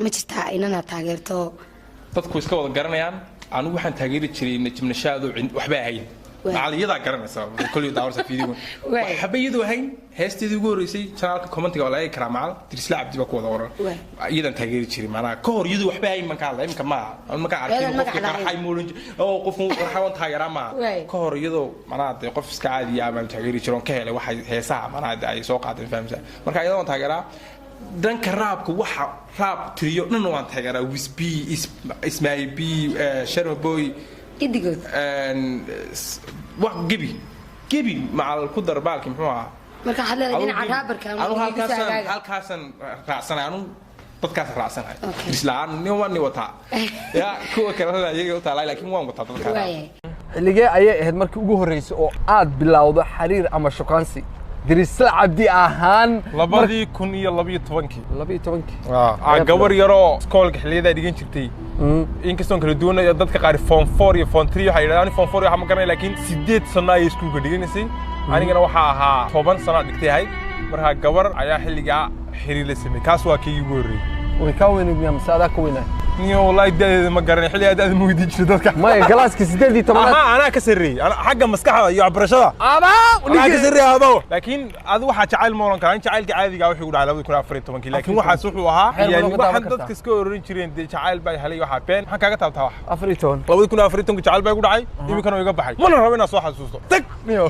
ma jirtaa inana taageerto dadku iska wada garanayaan anigu waxaan taageeri jiray najmnashaadu waxba ahayn macaliyada garanaysa kulli daawarsa fiidiyo waxba iyadu ahayn heesteedii ugu horeysay channelka commentiga wala ay karaamal Dirisla Cabdi ba ku wada oran iyadan taageeri jiray macnaha ka hor iyadu waxba ahayn marka la imka ma arkay qofka qarxay moolin oo qof waxaan taageeraa ma ka hor iyadu macnaha qof iska caadi ah baan taageeri jiray ka helay waxa heesaha macnaha ay soo qaadeen fahamsan marka iyadan taageeraa danka raabka waxa raab tiriyo dhan waan taageeraa Wisby Ismail B Sharma Boy idigood wax gibi macal ku darbaalki muxuu ahaa marka hadla dhinaca raabarka anu halkaasan raacsanay anu dadkaas raacsanay islaan ni wata ya kuwa kale ayaga u taalay laakiin waan wata dadka xilligee ayay ahayd markii ugu horeysay oo aad bilowdo xiriir ama shukaansi Dirisla Cabdi ahaan 2012 gabar yaro iskoolka xilliyeeda dhigan jirtay inkastoo kala duwan dadka qaar form 4 iyo form 3 waxay yiraahdaan form 4 waxa ma garanay laakiin 8 sano ay iskuulka dhiganaysay anigana waxa ahaa 10 sano dhigtay hay marka gabar ayaa xilliga xiriir la sameeyay kaas waa kii ugu horeeyay way ka weynaa masaada ka weynaa niyo wallahi dadeeda ma garanay xilliga aad mu weydiin jiray dadka ma galaaska 18 ana ka sareey ana xagga maskaxda iyo barashada ana ka sareey hado laakiin aad waxa jacayl moolan ka jacaylka caadiga wixii u dhacay 2014 laakiin waxa wuxuu ahaa yani waxaan dadka iska oran jireen jacayl bay helay waxa been waxaan kaga taabtaa wax 2014 jacayl bay ku dhacay imikana iga baxay mana rabo inaan soo xasuusto tag niyo